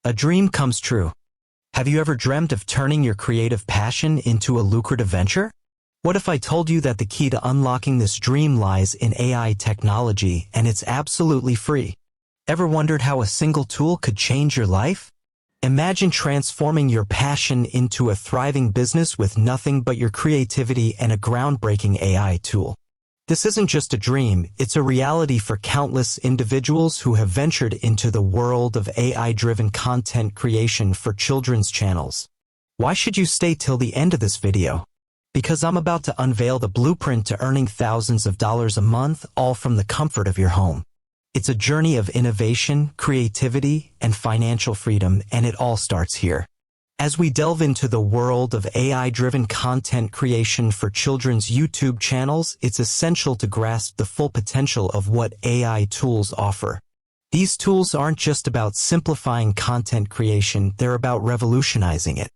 A dream comes true. Have you ever dreamt of turning your creative passion into a lucrative venture? What if I told you that the key to unlocking this dream lies in AI technology and it's absolutely free? Ever wondered how a single tool could change your life? Imagine transforming your passion into a thriving business with nothing but your creativity and a groundbreaking AI tool. This isn't just a dream, it's a reality for countless individuals who have ventured into the world of AI-driven content creation for children's channels. Why should you stay till the end of this video? Because I'm about to unveil the blueprint to earning thousands of dollars a month, all from the comfort of your home. It's a journey of innovation, creativity, and financial freedom, and it all starts here. As we delve into the world of AI-driven content creation for children's YouTube channels, it's essential to grasp the full potential of what AI tools offer. These tools aren't just about simplifying content creation, they're about revolutionizing it.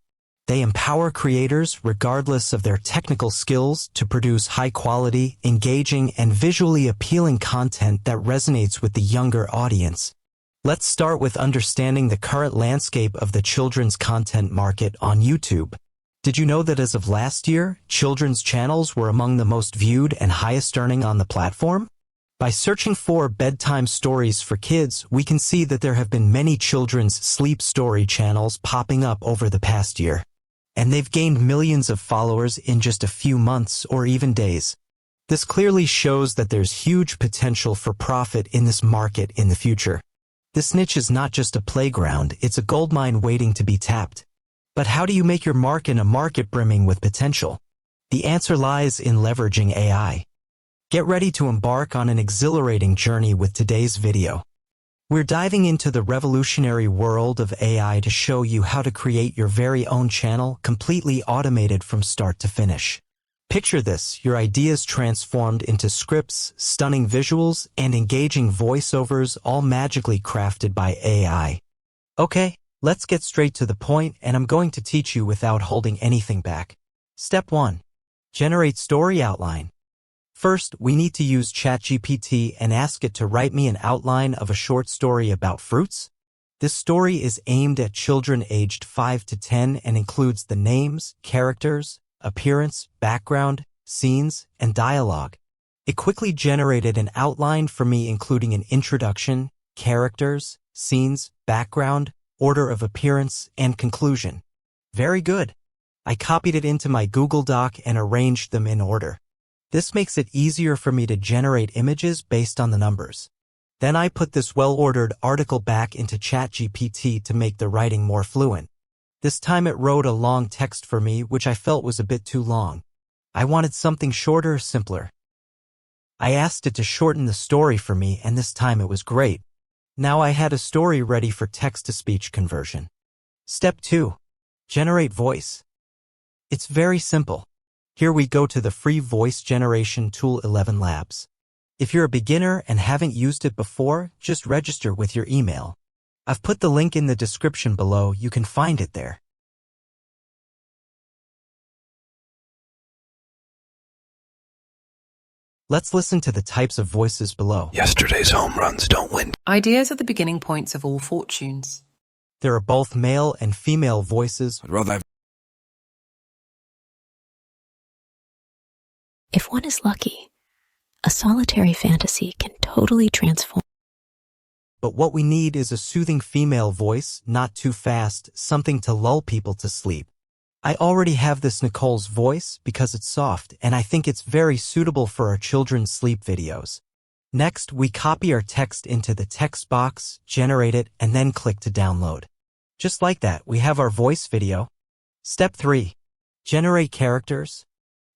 They empower creators, regardless of their technical skills, to produce high-quality, engaging, and visually appealing content that resonates with the younger audience. Let's start with understanding the current landscape of the children's content market on YouTube. Did you know that as of last year, children's channels were among the most viewed and highest earning on the platform? By searching for bedtime stories for kids, we can see that there have been many children's sleep story channels popping up over the past year. And they've gained millions of followers in just a few months or even days. This clearly shows that there's huge potential for profit in this market in the future. This niche is not just a playground, it's a goldmine waiting to be tapped. But how do you make your mark in a market brimming with potential? The answer lies in leveraging AI. Get ready to embark on an exhilarating journey with today's video. We're diving into the revolutionary world of AI to show you how to create your very own channel, completely automated from start to finish. Picture this, your ideas transformed into scripts, stunning visuals, and engaging voiceovers, all magically crafted by AI. Okay, let's get straight to the point, and I'm going to teach you without holding anything back. Step 1. Generate story outline. First, we need to use ChatGPT and ask it to write me an outline of a short story about fruits. This story is aimed at children aged 5 to 10 and includes the names, characters, appearance, background, scenes, and dialogue. It quickly generated an outline for me including an introduction, characters, scenes, background, order of appearance, and conclusion. Very good. I copied it into my Google Doc and arranged them in order. This makes it easier for me to generate images based on the numbers. Then I put this well-ordered article back into ChatGPT to make the writing more fluent. This time it wrote a long text for me, which I felt was a bit too long. I wanted something shorter, simpler. I asked it to shorten the story for me, and this time it was great. Now I had a story ready for text-to-speech conversion. Step 2. Generate voice. It's very simple. Here we go to the free voice generation tool 11 Labs. If you're a beginner and haven't used it before, just register with your email. I've put the link in the description below, you can find it there. Let's listen to the types of voices below. Yesterday's home runs don't win. Ideas are the beginning points of all fortunes. There are both male and female voices. If one is lucky, a solitary fantasy can totally transform. But what we need is a soothing female voice, not too fast, something to lull people to sleep. I already have this Nicole's voice because it's soft, and I think it's very suitable for our children's sleep videos. Next, we copy our text into the text box, generate it, and then click to download. Just like that, we have our voice video. Step 3. Generate characters.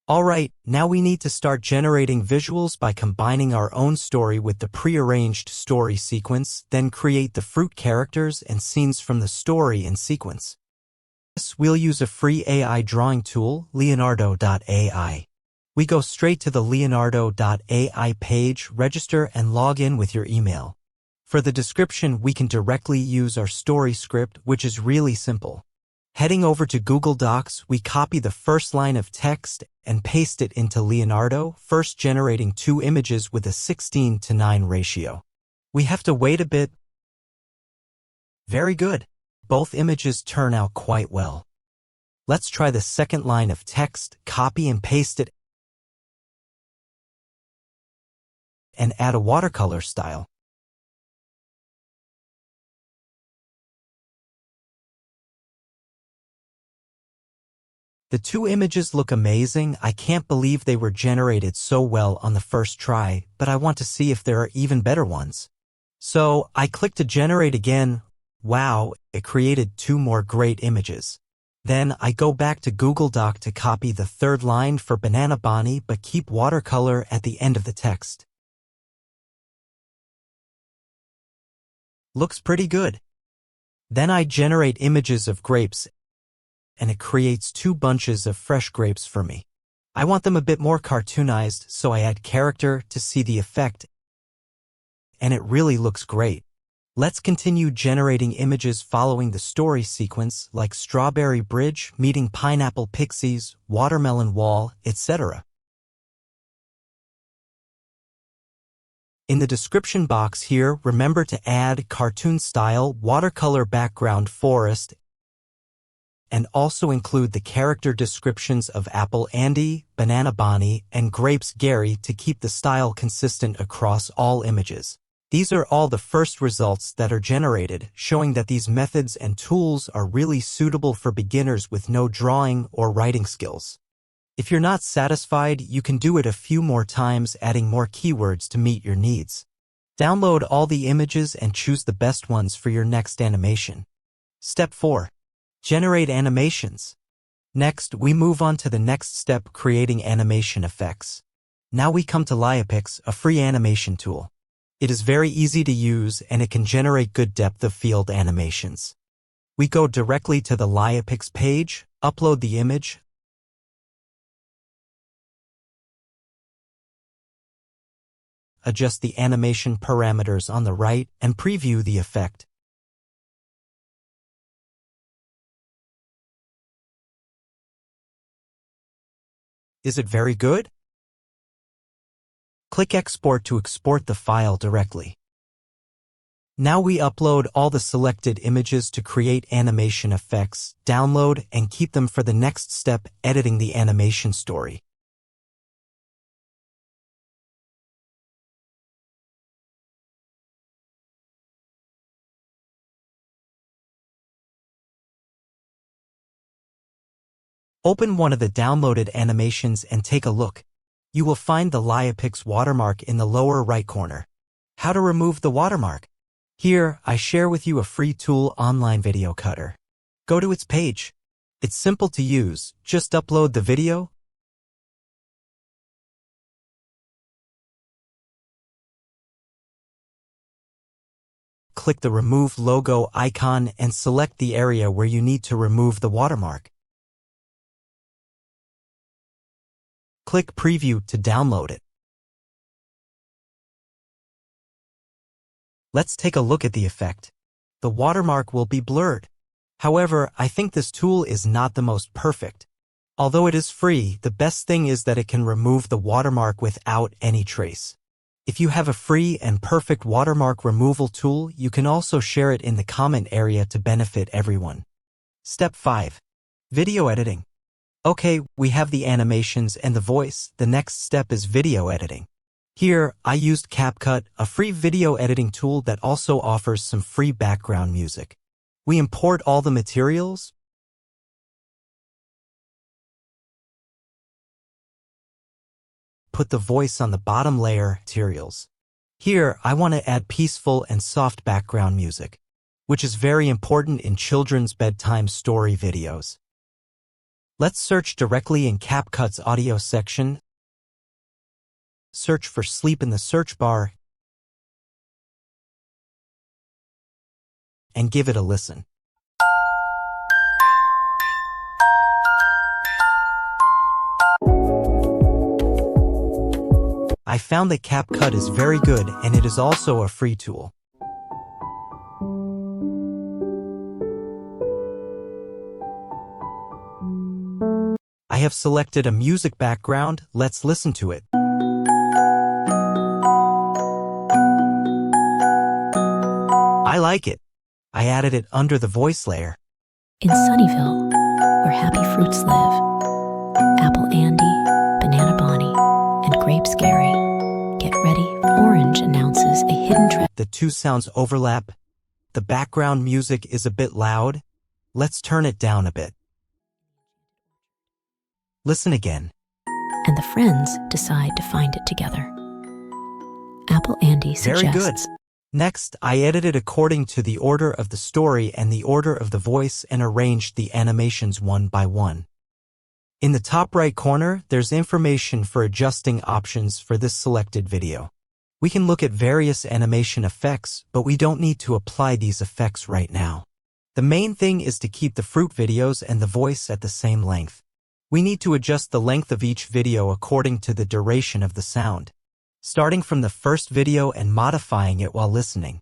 Alright, now we need to start generating visuals by combining our own story with the pre-arranged story sequence, then create the fruit characters and scenes from the story in sequence. Yes, we'll use a free AI drawing tool, Leonardo.ai. We go straight to the Leonardo.ai page, register and log in with your email. For the description, we can directly use our story script, which is really simple. Heading over to Google Docs, we copy the first line of text and paste it into Leonardo, first generating 2 images with a 16:9 ratio. We have to wait a bit. Very good. both images turn out quite well. Let's try the second line of text, copy and paste it, and add a watercolor style. The two images look amazing. I can't believe they were generated so well on the first try, but I want to see if there are even better ones. So I click to generate again. Wow, it created two more great images. Then I go back to Google Doc to copy the third line for Banana Bonnie but keep watercolor at the end of the text. Looks pretty good. Then I generate images of grapes and it creates two bunches of fresh grapes for me. I want them a bit more cartoonized, so I add character to see the effect, and it really looks great. Let's continue generating images following the story sequence like strawberry bridge meeting pineapple pixies, watermelon wall, etc. In the description box here, remember to add cartoon style, watercolor background forest, and also include the character descriptions of Apple Andy, Banana Bonnie, and Grapes Gary to keep the style consistent across all images. These are all the first results that are generated, showing that these methods and tools are really suitable for beginners with no drawing or writing skills. If you're not satisfied, you can do it a few more times, adding more keywords to meet your needs. Download all the images and choose the best ones for your next animation. Step 4. Generate animations. Next, we move on to the next step, creating animation effects. Now we come to Leopix, a free animation tool. It is very easy to use and it can generate good depth of field animations. We go directly to the Leopix page, upload the image, adjust the animation parameters on the right, and preview the effect. Is it very good? Click Export to export the file directly. Now we upload all the selected images to create animation effects, download, and keep them for the next step, editing the animation story. Open one of the downloaded animations and take a look. You will find the Leopix watermark in the lower right corner. How to remove the watermark? Here, I share with you a free tool, online video cutter. Go to its page. It's simple to use, just upload the video, click the remove logo icon and select the area where you need to remove the watermark. Click Preview to download it. Let's take a look at the effect. The watermark will be blurred. However, I think this tool is not the most perfect. Although it is free, the best thing is that it can remove the watermark without any trace. If you have a free and perfect watermark removal tool, you can also share it in the comment area to benefit everyone. Step 5. Video editing. Okay, we have the animations and the voice. The next step is video editing. Here, I used CapCut, a free video editing tool that also offers some free background music. We import all the materials, put the voice on the bottom layer, materials. Here, I want to add peaceful and soft background music, which is very important in children's bedtime story videos. Let's search directly in CapCut's audio section. Search for sleep in the search bar and give it a listen. I found that CapCut is very good and it is also a free tool. I have selected a music background. Let's listen to it. I like it. I added it under the voice layer. In Sunnyville, where happy fruits live, Apple Andy, Banana Bonnie, and Grapes Gary, get ready. Orange announces a hidden treasure. The two sounds overlap. The background music is a bit loud. Let's turn it down a bit. Listen again. And the friends decide to find it together. Apple Andy suggests... Very good. Next, I edited according to the order of the story and the order of the voice and arranged the animations one by one. In the top right corner, there's information for adjusting options for this selected video. We can look at various animation effects, but we don't need to apply these effects right now. The main thing is to keep the fruit videos and the voice at the same length. We need to adjust the length of each video according to the duration of the sound, starting from the first video and modifying it while listening.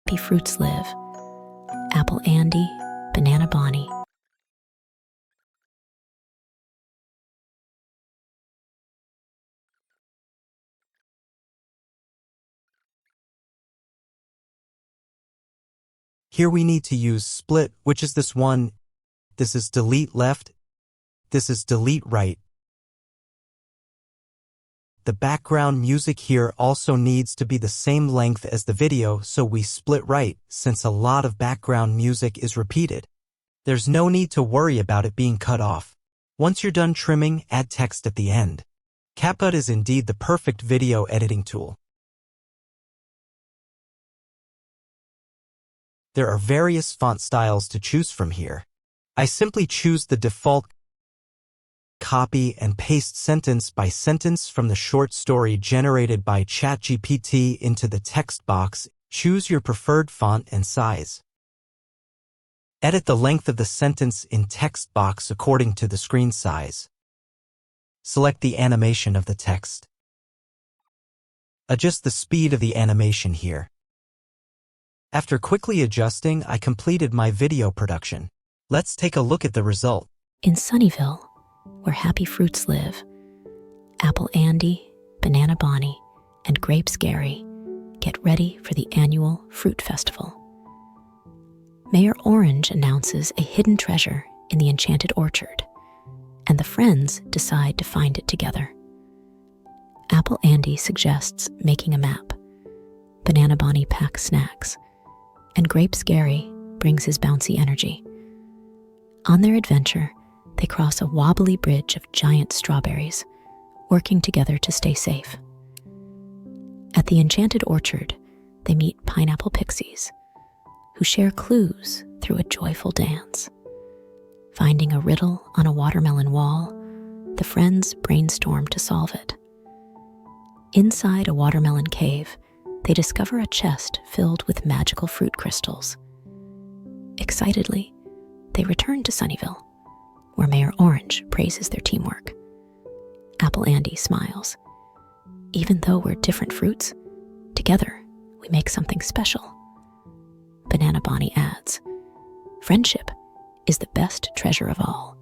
Happy fruits live. Apple Andy, Banana Bonnie. Here we need to use split, which is this one. This is delete left. This is delete right. The background music here also needs to be the same length as the video, so we split right, since a lot of background music is repeated. There's no need to worry about it being cut off. Once you're done trimming, add text at the end. CapCut is indeed the perfect video editing tool. There are various font styles to choose from here. I simply choose the default, copy and paste sentence by sentence from the short story generated by ChatGPT into the text box. Choose your preferred font and size. Edit the length of the sentence in text box according to the screen size. Select the animation of the text. Adjust the speed of the animation here. After quickly adjusting, I completed my video production. Let's take a look at the result. In Sunnyville, where happy fruits live, Apple Andy, Banana Bonnie, and Grapes Gary get ready for the annual Fruit Festival. Mayor Orange announces a hidden treasure in the enchanted orchard, and the friends decide to find it together. Apple Andy suggests making a map. Banana Bonnie packs snacks, and Grapes Gary brings his bouncy energy. On their adventure, they cross a wobbly bridge of giant strawberries, working together to stay safe. At the enchanted orchard, they meet pineapple pixies, who share clues through a joyful dance. Finding a riddle on a watermelon wall, the friends brainstorm to solve it. Inside a watermelon cave, they discover a chest filled with magical fruit crystals. Excitedly, they return to Sunnyville, where Mayor Orange praises their teamwork. Apple Andy smiles. Even though we're different fruits, together we make something special. Banana Bonnie adds, friendship is the best treasure of all.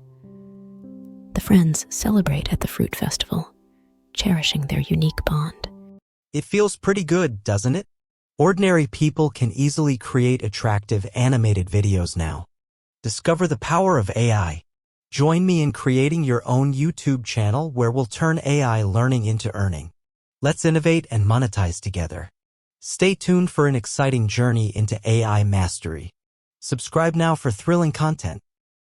The friends celebrate at the fruit festival, cherishing their unique bond. It feels pretty good, doesn't it? Ordinary people can easily create attractive animated videos now. Discover the power of AI. Join me in creating your own YouTube channel where we'll turn AI learning into earning. Let's innovate and monetize together. Stay tuned for an exciting journey into AI mastery. Subscribe now for thrilling content.